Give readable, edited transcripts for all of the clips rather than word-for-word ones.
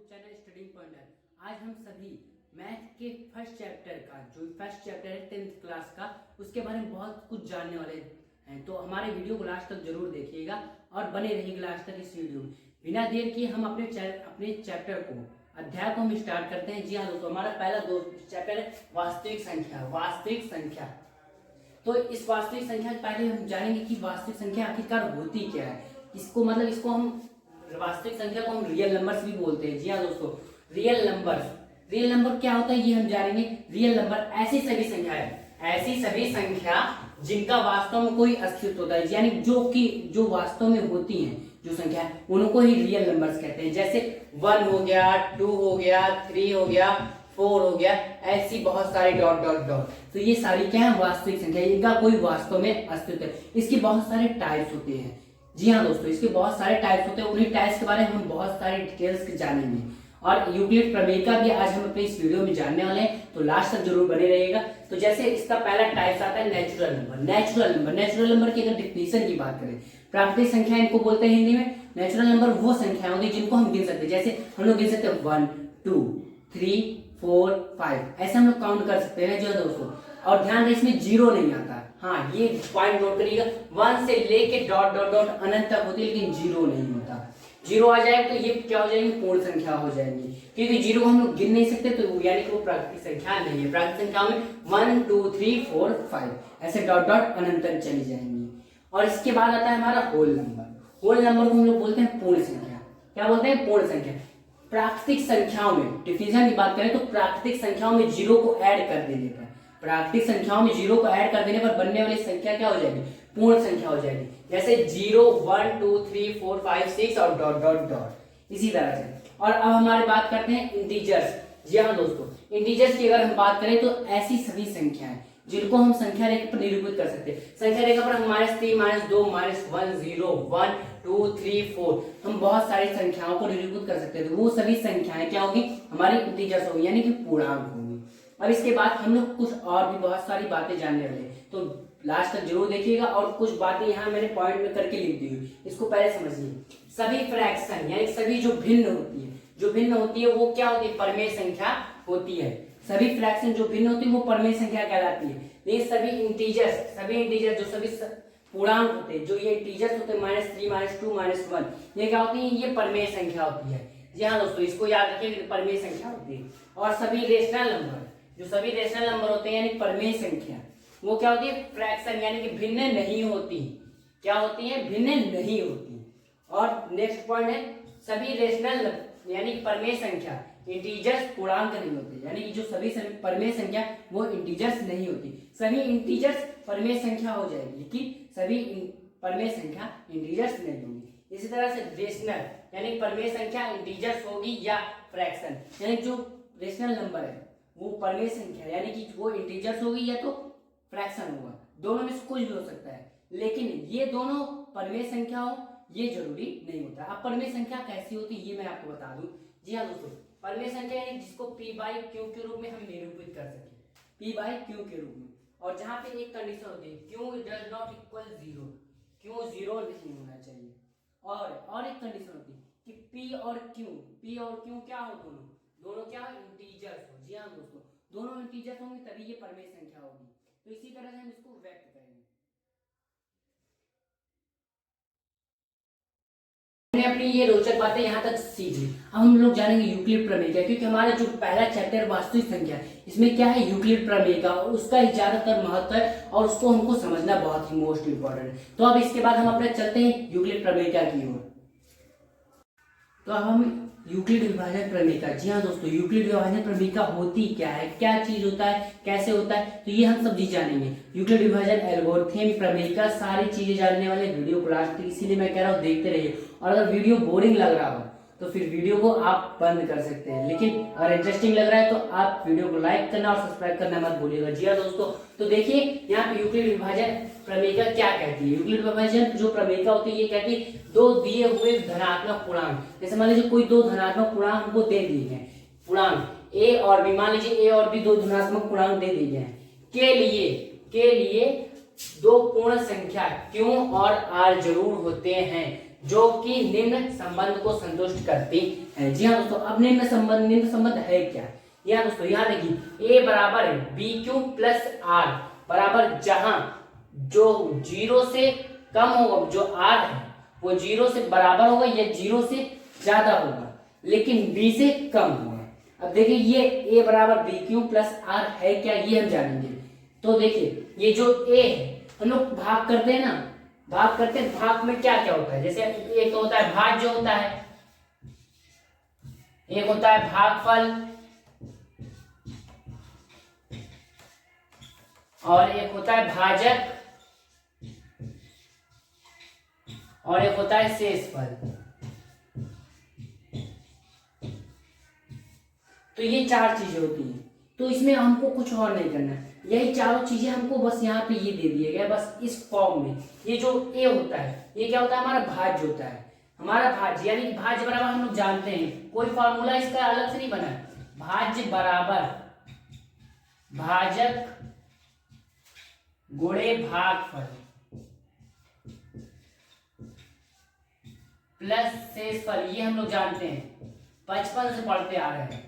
Channel study pointer. आज हम सभी मैथ के फर्स्ट चैप्टर का जो फर्स्ट चैप्टर है 10th क्लास का उसके बारे में बहुत कुछ जानने वाले हैं। तो हमारे वीडियो को लास्ट तक जरूर देखिएगा और बने रहिएगा लास्ट तक इस वीडियो में। बिना देर किए हम अपने चैप्टर को अध्याय को हम स्टार्ट करते हैं। जी हाँ दोस्तों, हमारा पहला चैप्टर है वास्तविक संख्या। वास्तविक संख्या, तो इस वास्तविक संख्या के पहले हम जानेंगे कि वास्तविक संख्या आखिरकार होती क्या है। इसको हम वास्तविक संख्या को हम रियल नंबर्स भी बोलते हैं। जी हाँ दोस्तों, रियल नंबर क्या होता है ये हम जानेंगे। रियल नंबर ऐसी सभी संख्या जिनका वास्तव में कोई अस्तित्व होता है, यानी जो वास्तव में होती हैं जो संख्या है उनको ही रियल नंबर्स कहते हैं। जैसे 1 हो गया, 2 हो गया, 3 हो गया, 4 हो गया, ऐसी बहुत सारी डॉट डॉट डॉट। तो ये सारी क्या है, वास्तविक संख्या, इनका कोई वास्तव में अस्तित्व है। इसके बहुत सारे टाइप्स होते हैं। जी हाँ दोस्तों, इसके बहुत सारे टाइप्स होते हैं। उन्हीं टाइप्स के बारे में हम बहुत सारे डिटेल्स जानेंगे और यूक्लिड प्रमेय का भी आज हम अपने इस वीडियो में जानने वाले हैं, तो लास्ट तक जरूर बने रहिएगा। तो जैसे इसका पहला टाइप्स आता है नेचुरल नंबर की अगर डिफिनेशन की बात करें, प्राकृतिक संख्या इनको बोलते हैं हिंदी में। नेचुरल नंबर वो संख्या होती है जिनको हम गिन सकते हैं। जैसे हम लोग गिन सकते हैं 1 2 3 4 5, ऐसे हम लोग काउंट कर सकते हैं जो दोस्तों। और ध्यान रहे इसमें जीरो नहीं आता। हाँ, ये पॉइंट नोट करिएगा, 1 से लेके डॉट डॉट डॉट अनंत तक होती है, लेकिन जीरो नहीं होता। जीरो आ जाए तो ये क्या हो जाएगी, पूर्ण संख्या हो जाएंगी, क्योंकि जीरो हम लोग गिन नहीं सकते, तो यानी कि वो प्राकृतिक संख्या नहीं है। प्राकृतिक संख्या में 1 2 3 4 5 ऐसे डॉट डॉट अनंत तक चली जाएंगी। और इसके बाद आता है हमारा होल नंबर को हम लोग बोलते हैं पूर्ण संख्या। क्या बोलते हैं, पूर्ण संख्या। प्राकृतिक संख्याओं में डिफिनेशन की बात करें तो प्राकृतिक संख्याओं में जीरो को ऐड कर देने पर बनने वाली संख्या क्या हो जाएगी, पूर्ण संख्या हो जाएगी। जैसे 0 1 2 3 4 5 6 और डॉट डॉट डॉट इसी तरह से। और अब हमारे बात करते हैं इंटीजर्स। जी हाँ दोस्तों, इंटीजर्स की अगर हम बात करें तो ऐसी सभी संख्याएं जिनको हम संख्या रेखा पर निरूपित कर सकते हैं। संख्या रेखा पर हम -3 -2 -1 0 1 2 3 4 हम बहुत सारी संख्याओं को निरूपित कर सकते हैं। तो वो सभी संख्याएं क्या होगी, हमारी इंटीजर्स होगी, यानी कि पूर्णांक होंगी। अब इसके बाद हम लोग कुछ और भी बहुत सारी बातें जानने वाले हैं, तो लास्ट तक जरूर देखिएगा। और कुछ बातें यहाँ मैंने पॉइंट में करके लिख दी हुई, इसको पहले समझिए। सभी फ्रैक्शन यानी सभी जो भिन्न होती है वो क्या होती है, परमेय संख्या होती है। सभी फ्रैक्शन जो भिन्न होती है वो परमेय संख्या कहलाती है। ये सभी इंटीजर जो सभी पूर्णांक होते हैं, जो ये इंटीजर्स होते हैं -3 -2 -1, ये क्या होती है, ये परमेय संख्या होती है। जी हाँ दोस्तों, इसको याद रखिए, परमेय संख्या होती है। और सभी रेशनल नंबर होते हैं यानी परमेय संख्या, वो क्या होती है, फ्रैक्शन यानी कि भिन्न नहीं होती। क्या होती है, भिन्न नहीं होती। और नेक्स्ट पॉइंट है सभी रेशनल यानी परमेय संख्या इंटीजर्स पूर्णांक नहीं होते, यानी कि जो सभी परमेय संख्या वो इंटीजर्स नहीं होती। सभी इंटीजर्स परमेय संख्या हो जाएगी, लेकिन सभी परमेय संख्या इंटीजर्स नहीं होंगी। इसी तरह से रेशनल यानी परमेय संख्या इंटीजर्स होगी या फ्रैक्शन, यानी जो रेशनल नंबर है वो परमेय संख्या यानी कि वो इंटीजर्स होगी या तो फ्रैक्शन होगा, दोनों में से कुछ भी हो सकता है। लेकिन ये दोनों परमेय संख्या हो ये जरूरी नहीं होता। अब परमेय संख्या कैसी होती है ये मैं आपको बता दूं। जी हाँ दोस्तों, परमेय संख्या यानी जिसको p/q के रूप में हम निरूपित कर सके, p/q के रूप में। और जहां पे एक कंडीशन होती है, q does not equal 0, q 0 नहीं होना चाहिए। और एक कंडीशन होती है कि p और q क्या हो, दोनों क्या हो, इंटीजर्स हो। जी हाँ दोस्तों, दोनों इंटीजर्स होंगे तभी ये परमेय संख्या होगी। तो इसी तरह से हम इसको व्यक्त करेंगे। हमने अपनी ये रोचक बातें यहाँ तक सीख ली। अब हम लोग जानेंगे यूक्लिड प्रमेय क्या, क्योंकि हमारा जो पहला चैप्टर वास्तविक संख्या है इसमें क्या है, यूक्लिड प्रमेय का, उसका ही ज्यादातर महत्व है और उसको हमको समझना बहुत ही मोस्ट इंपॉर्टेंट है। तो अब इसके बाद हम अपने चलते हैं यूक्लिड प्रमेय क्या की ओर। तो अब हम यूक्लिड विभाजन प्रमेय का, जी हाँ दोस्तों, यूक्लिड विभाजन प्रमेय का होती क्या है, क्या चीज होता है, कैसे होता है, तो ये हम सब चीज जानेंगे। यूक्लिड विभाजन एल्गोरिथम प्रमेय का सारी चीजें जानने वाले वीडियो को लास्ट तक, इसीलिए मैं कह रहा हूँ देखते रहिए। और अगर वीडियो बोरिंग लग रहा हो तो फिर वीडियो को आप बंद कर सकते हैं, लेकिन अगर इंटरेस्टिंग लग रहा है तो आप वीडियो को लाइक करना और सब्सक्राइब करना मत भूलिएगा। जी हाँ दोस्तों, तो देखिए यहाँ पे यूक्लिड विभाजन प्रमेय क्या कहती है। यूक्लिड विभाजन जो प्रमेय होती है ये कहती है दो दिए हुए धनात्मक पूर्णांक, जैसे मान लीजिए कोई दो धनात्मक पूर्णांक हमको दे दिए हैं, पूर्णांक ए और बी, मान लीजिए ए और बी दो धनात्मक पूर्णांक दे दिए हैं, के लिए दो पूर्ण संख्या क्यू और आर जरूर होते हैं। जो कि निम्न संबंध को संतुष्ट करती है। जी हाँ दोस्तों, अब निम्न संबंध है क्या? यहाँ दोस्तों यहाँ देखिए, ए बराबर है बी क्यू प्लस आर बराबर, जहां जो 0 से कम होगा, जो आर है वो 0 से बराबर होगा या 0 से ज्यादा होगा, लेकिन बी से कम होगा। अब देखिए ये ए बराबर बी क्यू प्लस आर है क्या, ये हम जानेंगे। तो देखिए ये जो ए है, हम लोग भाग करते हैं ना, भाग करते हैं, भाग में क्या क्या होता है, जैसे एक तो होता है भाज्य होता है, एक होता है भागफल, और एक होता है भाजक, और एक होता है शेषफल। तो ये 4 चीजें होती हैं। तो इसमें हमको कुछ और नहीं करना है, यही चारों चीजें हमको बस यहाँ पे ये दे दिए गए, बस इस फॉर्म में। ये जो ए होता है, ये क्या होता है, हमारा भाज्य होता है, हमारा भाज्य, यानी भाज्य बराबर हम लोग जानते हैं, कोई फॉर्मूला इसका अलग से नहीं बना है। भाज्य बराबर भाजक गुणे भागफल प्लस शेषफल, ये हम लोग जानते हैं, बचपन से पढ़ते आ रहे हैं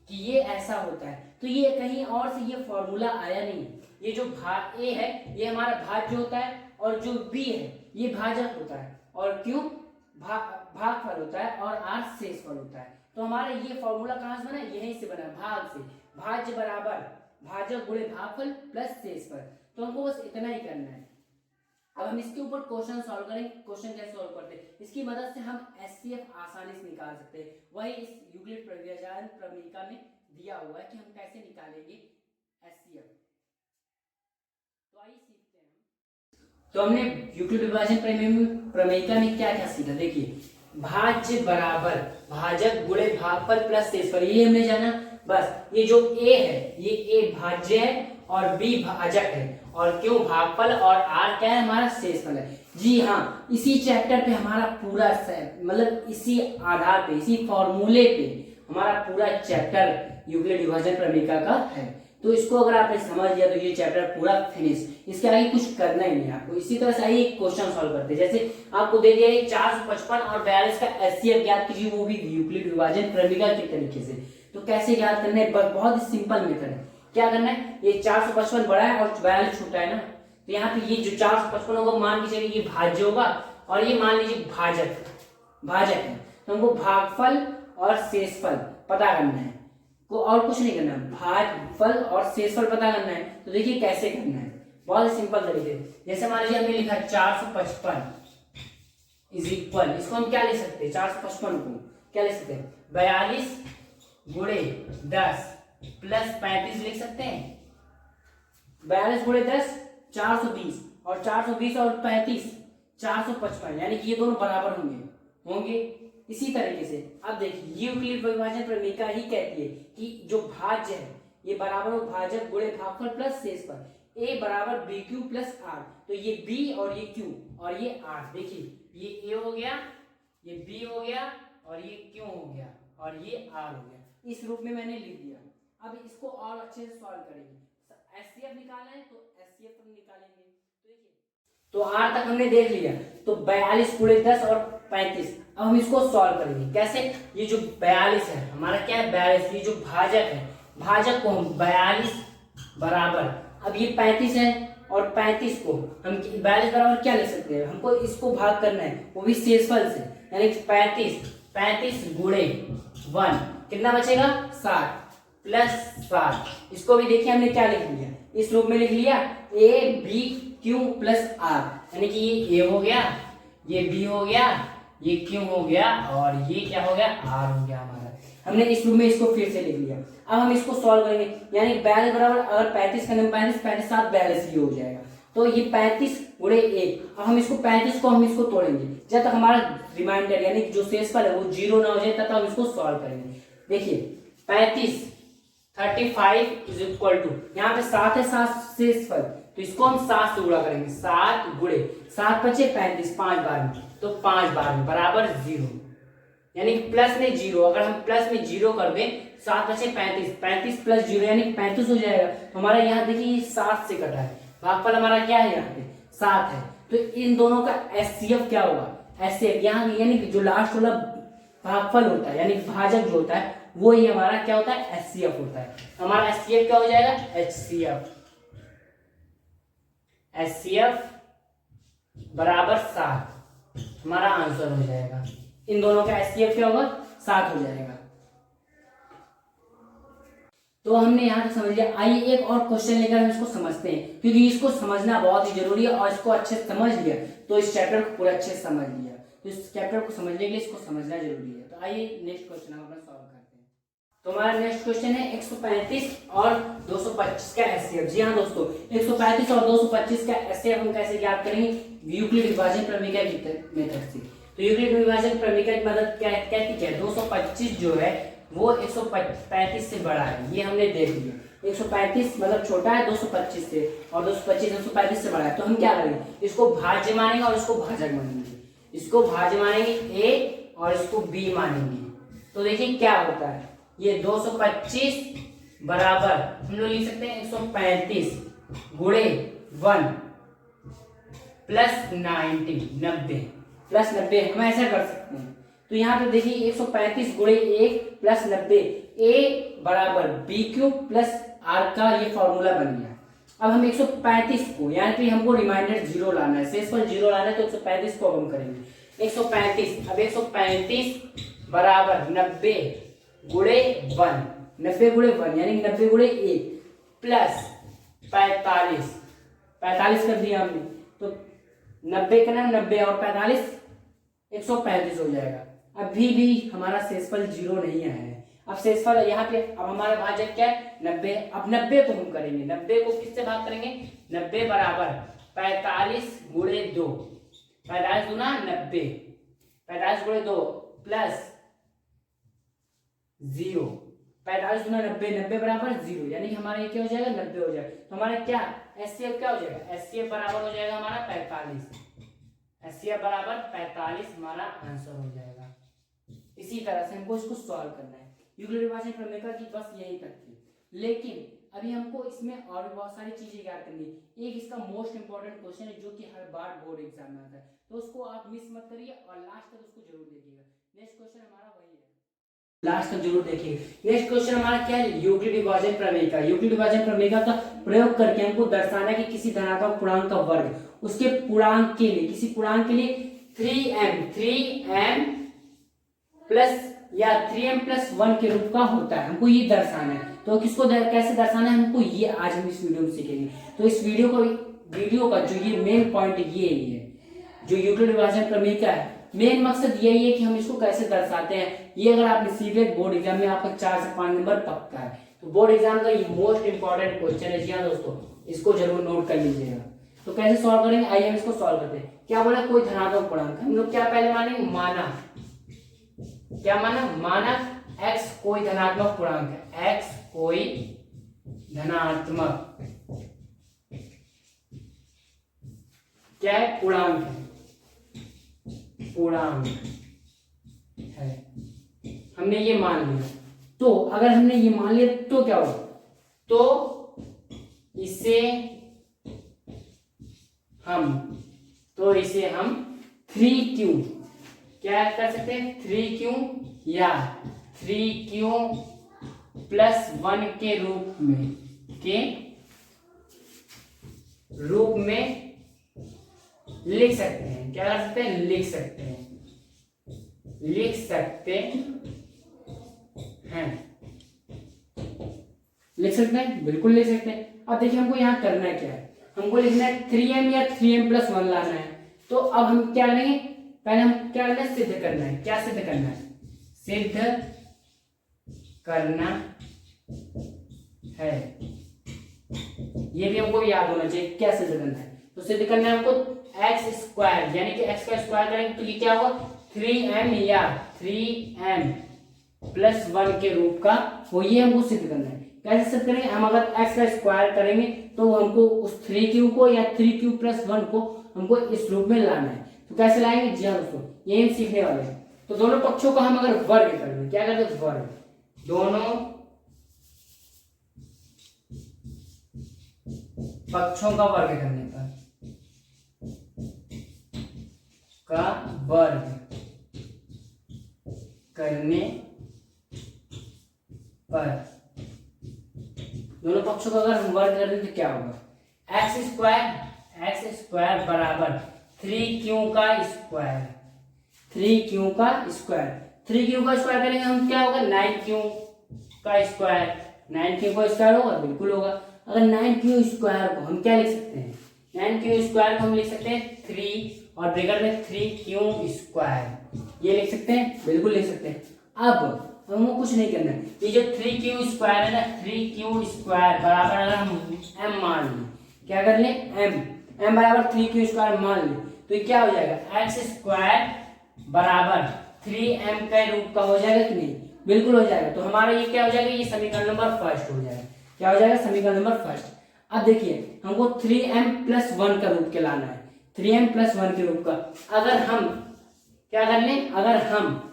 कि ये ऐसा होता है। तो ये कहीं और से ये फॉर्मूला आया नहीं। ये जो भाग ए है ये हमारा भाज्य होता है, और जो बी है ये भाजक होता है, और क्यों भागफल होता है, और आर शेषफल होता है। तो हमारा ये फॉर्मूला कहाँ से बना, यहीं से बना, भाग से। भाज्य बराबर भाजक गुणे भागफल प्लस शेषफल। तो हमको बस इतना ही करना है। अब हम इसके ऊपर क्वेश्चन सॉल्व करेंगे। क्वेश्चन कैसे सॉल्व करते हैं, इसकी मदद से हम एचसीएफ आसानी से निकाल सकते हैं। वही इस यूक्लिड परिव्याजन प्रमेयिका में दिया हुआ है कि हम कैसे निकालेंगे एचसीएफ। तो आइए सीखते हैं। तो हमने यूक्लिड विभाजन प्रमेयिका में क्या क्या सीखा, देखिए भाज्य बराबर भाजक गुणे भागफल प्लस शेषफल, ये हमने जाना। बस ये जो ए है, ये ए भाज्य है और बी भाजक है, और क्यों भागफल, और आर क्या है, हमारा शेषफल है। जी हाँ, इसी चैप्टर पे हमारा पूरा मतलब इसी आधार पे, इसी फॉर्मूले पे हमारा पूरा चैप्टर यूक्लिड विभाजन प्रमेयिका का है। तो इसको अगर आपने समझ लिया तो ये चैप्टर पूरा फिनिश, इसके आगे कुछ करना ही नहीं है आपको। इसी तरह से आइए एक क्वेश्चन सॉल्व करते हैं। जैसे आपको दे दिया है 455 और 42 का एचसीएफ ज्ञात कीजिए, वो भी यूक्लिड विभाजन प्रमेयिका के तरीके से। तो कैसे ज्ञात करना है, बहुत ही सिंपल मेथड है। क्या करना है, ये 455 बड़ा है और 42 छोटा है ना, तो यहाँ पे ये जो 455 होगा मान के चलिए ये भाज्य होगा, और ये मान लीजिए भाजक है। तो हमको भागफल और शेषफल पता करना है, को और कुछ नहीं करना है, भागफल और शेषफल पता करना है। तो देखिए कैसे करना है, बहुत ही सिंपल तरीके। जैसे मान लीजिए हमने लिखा 455 इज इक्वल, इसको हम क्या लिख सकते हैं, 455 को क्या लिख सकते हैं, 42 गुणे 10 प्लस 35 लिख सकते हैं। 42 गुणे 10 420, और 420 और 35 455, यानी कि ये दोनों बराबर होंगे। इसी तरीके से अब देखिए यूक्लिड विभाजन प्रमेयिका ही कहती है कि जो भाज्य है ये बराबर हो भाजक गुणे भागफल प्लस शेषफल। ए बराबर बी क्यू प्लस आर, तो ये बी और ये क्यू और ये आर, देखिए ये ए हो गया, ये बी हो गया, और ये क्यू हो गया, और ये आर हो गया। इस रूप में मैंने लिख दिया। अब इसको और अच्छे से सॉल्व करेंगे। एचसीएफ निकालना है तो एचसीएफ हम निकालेंगे। तो आर तक हमने देख लिया। तो 42 गुणे 10 और 35, अब हम इसको सॉल्व करेंगे। कैसे, ये जो 42 है हमारा क्या है, 42, ये जो भाजक है, भाजक को हम 42 बराबर, अब ये 35 है और 35 को हम 42 बराबर क्या लिख सकते हैं, हमको इसको भाग करना है, वो भी शेषफल से, यानी 35 गुणे 1 कितना बचेगा, 60 प्लस 7। इसको भी देखिए हमने क्या लिख लिया, इस रूप में लिख लिया, a b q plus r, यानी कि ये ए हो गया, ये बी हो गया, ये क्यू हो गया, और ये क्या हो गया, आर हो गया हमारा। हमने इस रूप में इसको फिर से लिख लिया। अब हम इसको सॉल्व करेंगे, यानी 42 बराबर, अगर 35 का 35 7 42 ही हो जाएगा। तो ये 35 गुणे 1, अब हम इसको 35 को हम इसको तोड़ेंगे जब तक हमारा रिमाइंडर यानी कि जो शेषफल है वो 0 ना हो जाए, तब तक हम इसको सॉल्व करेंगे। देखिए 35 इज इक्वल टू, यहाँ पे 7 है, 7 शेषफल, तो इसको हम 7 से गुणा करेंगे, 7 गुणे 7 बचे 35, 5 बार में, तो 5 बार में बराबर 0, यानी प्लस में 0, अगर हम प्लस में 0 कर दें, 7 बचे 35 प्लस 0 यानी 35 हो जाएगा। तो हमारा यहाँ देखिए 7 से कटा है, भागफल हमारा क्या है यहाँ पे 7 है, तो इन दोनों का एचसीएफ क्या होगा, एचसीएफ यहाँ यानी कि जो लास्ट वाला भागफल होता है यानी भाजक जो होता है वो ही हमारा क्या होता है, एचसीएफ होता है। हमारा एचसीएफ क्या हो जाएगा, एचसीएफ बराबर 7 हमारा आंसर हो जाएगा। इन दोनों का एचसीएफ क्या होगा, 7 हो जाएगा। तो हमने यहाँ तक समझ लिया। आइए एक और क्वेश्चन लेकर हम इसको समझते हैं, क्योंकि इसको समझना बहुत ही जरूरी है और इसको अच्छे से समझ लिया तो इस चैप्टर को पूरा अच्छे से समझ लिया, तो इस चैप्टर को समझने के लिए इसको समझना जरूरी है। तो आइए नेक्स्ट क्वेश्चन हम अपना सॉल्व करते हैं। तो हमारा नेक्स्ट क्वेश्चन है 135 और 225 का एचसीएफ। जी हाँ दोस्तों, 135 और 225 का एचसीएफ हम कैसे ज्ञात करेंगे, यूक्लिड विभाजन प्रमेय की मेथड से। तो यूक्लिड विभाजन प्रमेय की मदद क्या कहती है, 225 जो है वो 135 से बड़ा है, ये हमने देख लिया। 135 मतलब छोटा है 225 से और 225 135 से बड़ा है। तो हम क्या करेंगे, इसको भाज्य मानेंगे और इसको भाजक मानेंगे, इसको भाज्य मानेंगे ए और इसको बी मानेंगे। तो देखिए क्या होता है, ये 225 बराबर हम लोग लिख सकते हैं 135 गुणे 1 प्लस 90 प्लस 90 हम ऐसा कर सकते हैं। तो यहाँ पे देखिए 135 गुणे 1 प्लस 90 ए बराबर बी क्यूब प्लस आर का ये फॉर्मूला बन गया। अब हम 135 को यहाँ पे हमको रिमाइंडर 0 लाना है, शेषफल 0 लाना है, तो 135 को हम करेंगे 135। अब 135 बराबर 90 गुणे 1, 90 गुणे 1 यानी 90 गुणे 1 प्लस 45 कर दिया हमने। तो 90 का नाम 90 और 45 135 हो जाएगा। अभी भी हमारा शेषफल 0 नहीं आया है। अब शेषफल यहाँ पे अब हमारा भाजक क्या है 90। अब 90 को हम करेंगे, 90 को किससे भाग करेंगे, 90 बराबर 45 गुणे 2, 45 गुना 90, 45 गुणे 2 प्लस 0, 45 गुना 90, 90 बराबर 0 यानी कि हमारा ये क्या हो जाएगा 90 हो जाएगा। तो हमारा क्या एचसीएफ क्या हो जाएगा, एचसीएफ बराबर हो जाएगा हमारा 45, एचसीएफ बराबर 45 हमारा आंसर हो जाएगा। इसी तरह से हमको इसको सॉल्व करना है। यूक्लिड विभाजन प्रमेय की बस यही तक थी, लेकिन अभी हमको इसमें और भी बहुत सारी चीजें याद करनी है। एक इसका मोस्ट इंपॉर्टेंट क्वेश्चन है जो कि हर बार बोर्ड एग्जाम में आता है, तो उसको आप मिस मत करिए और लास्ट तक उसको जरूर देखिएगा। नेक्स्ट क्वेश्चन हमारा वही है, लास्ट तक जरूर देखिए। नेक्स्ट क्वेश्चन हमारा क्या है, यूक्लिड विभाजन प्रमेय का। यूक्लिड विभाजन प्रमेय का प्रयोग करके हमको दर्शाना है कि किसी धनात्मक पूर्णांक का वर्ग उसके पूर्णांक के लिए, किसी पूर्णांक के लिए 3m प्लस या 3m प्लस 1 के रूप का होता है, हमको ये दर्शाना है। तो किसको कैसे दर्शाना है हमको, ये आज हम इस वीडियो में सीखेंगे। तो इस वीडियो का जो ये मेन पॉइंट ये है, जो यूक्लिड विभाजन प्रमेय का है, मेन मकसद यही है कि हम इसको कैसे दर्शाते हैं। ये अगर आपने सीख लिया बोर्ड एग्जाम में आपका 4 से 5 नंबर पक्का है। तो बोर्ड एग्जाम का ये मोस्ट इंपॉर्टेंट क्वेश्चन है। जी हाँ दोस्तों, इसको जरूर नोट कर लीजिएगा। तो कैसे सॉल्व करेंगे, आइए हम इसको सॉल्व करते हैं। क्या बोला, कोई धनात्मक पूर्णांक, हम लोग क्या पहले मानेंगे, माना, क्या माना, माना x कोई धनात्मक पूर्णांक है, x कोई धनात्मक क्या है, पूर्णांक है, पूर्णांक है, हमने ये मान लिया। तो अगर हमने ये मान लिया तो क्या होगा, तो इसे हम 3q क्या कर सकते हैं, 3q या 3q प्लस 1 के रूप में लिख सकते हैं। क्या कर सकते हैं, लिख सकते हैं, बिल्कुल लिख सकते हैं। अब देखिए हमको यहाँ करना क्या है, हमको लिखना है 3m या 3m प्लस 1 लाना है। तो अब हम क्या करेंगे, पहले हम क्या करना है, सिद्ध करना है। क्या सिद्ध करना है, सिद्ध करना है, ये भी हमको याद होना चाहिए क्या सिद्ध करना है। तो सिद्ध करना है हमको x स्क्वायर यानी कि x का स्क्वायर करेंगे तो ये क्या होगा, 3m या 3m प्लस 1 के रूप का वो, ये हमको सिद्ध करना है। कैसे सिद्ध करेंगे, हम अगर x का स्क्वायर करेंगे तो हमको उस 3q को या 3q प्लस 1 को हमको इस रूप में लाना है। तो कैसे लाएंगे, जी हाँ दोस्तों, यही हम सीखने वाले हैं। तो दोनों पक्षों का हम अगर वर्ग कर दें, क्या करते हैं, वर्ग, दोनों पक्षों का वर्ग करने पर का वर्ग करने पर, दोनों पक्षों का अगर हम वर्ग कर दें तो क्या होगा, एक्स स्क्वायर बराबर 3q का स्क्वायर, 3q का स्क्वायर, 3q का स्क्वायर करेंगे हम क्या होगा, 9q का स्क्वायर, 9q का स्क्वायर होगा, बिल्कुल होगा। अगर 9q स्क्वायर को हम क्या लिख सकते हैं, 9q स्क्वायर को हम लिख सकते हैं 3 और ब्रैकेट में 3q स्क्वायर, ये लिख सकते हैं, बिल्कुल लिख सकते हैं। अब हमको कुछ नहीं करना है, ये जो 3q स्क्वायर है ना, 3q स्क्वायर बराबर अगर हम m मान लें, क्या कर लें, m बराबर 3q स्क्वायर मान लें, तो ये क्या हो जाएगा, एक्स स्क्वायर बराबर 3m का रूप का हो जाएगा कि नहीं, बिल्कुल हो जाएगा। तो हमारा ये क्या हो जाएगा, ये समीकरण नंबर फर्स्ट हो जाएगा, क्या हो जाएगा, समीकरण नंबर फर्स्ट। अब देखिए हमको 3m+1 का रूप के लाना है, 3m+1 के रूप का अगर हम क्या कर लें, अगर हम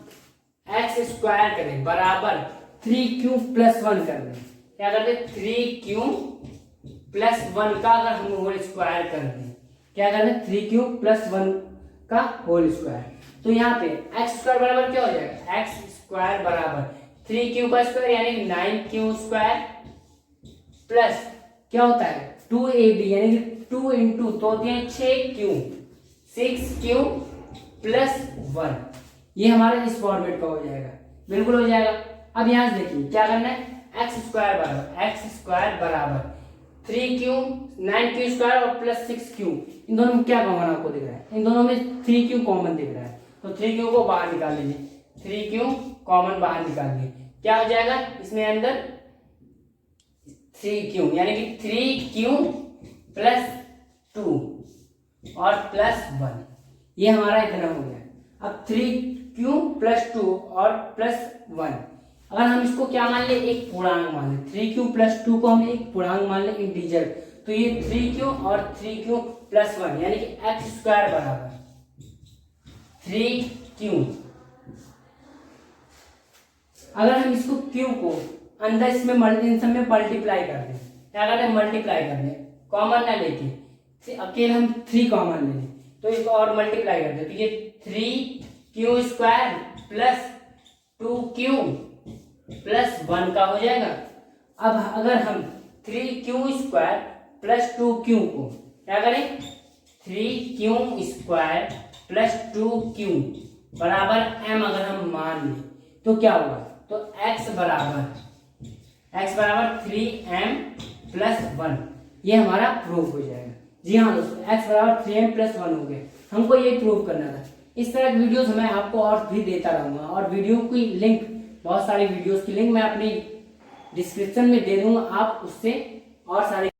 एक्स स्क्वायर करें बराबर 3q+1 कर दें, क्या कर दें, 3q+1 का अगर हम होल स्क्वायर कर दें, क्या कर दें, 3q+1 का होल स्क्वायर, तो यहाँ पे एक्स स्क्वायर बराबर क्या हो जाएगा, एक्स स्क्वायर बराबर 3q का स्क्वायर यानी 9q स्क्वायर प्लस क्या होता है 2ab यानी कि 2 इंटू तो होती है 6q 6q प्लस 1, ये हमारा इस फॉर्मेट का हो जाएगा, बिल्कुल हो जाएगा। अब यहाँ से देखिए क्या करना है, एक्स स्क्वायर बराबर 3q 9q स्क्वायर और प्लस 6q, इन दोनों में क्या कॉमन आपको दिख रहा है, इन दोनों में 3q कॉमन दिख रहा है, तो 3q को बाहर निकाल लीजिए, 3q कॉमन बाहर निकाल लीजिए, क्या हो जाएगा इसमें अंदर 3q यानी कि 3q प्लस 2 और प्लस 1, ये हमारा इतना हो गया। अब 3q प्लस 2 और प्लस 1, अगर हम इसको क्या मान ले, एक पूर्णांक मान ले, 3q प्लस 2 को हम एक पूर्णांक मान ले, इंटीजर, तो ये 3q और 3q प्लस 1 यानी कि एक्स स्क्वायर बराबर 3q, अगर हम इसको q को अंदर इसमें इन सब में मल्टीप्लाई कर दें, क्या करते हैं, मल्टीप्लाई कर दें, कॉमन ना लेके अकेले हम 3 कॉमन ले लें, तो इसको और मल्टीप्लाई कर दें, तो ये 3q square plus 2q plus 1 का हो जाएगा। अब अगर हम 3q स्क्वायर प्लस 2q को क्या करें, 3q स्क्वायर प्लस 2q बराबर m अगर हम मान लें तो क्या होगा, तो x बराबर 3m प्लस 1, ये हमारा प्रूफ हो जाएगा। जी हाँ दोस्तों, x बराबर 3m प्लस 1 हो गया, हमको ये प्रूव करना था। इस तरह की वीडियोस मैं आपको और भी देता रहूंगा, और वीडियो की लिंक, बहुत सारी वीडियोस की लिंक मैं अपनी डिस्क्रिप्शन में दे दूंगा, आप उससे और सारे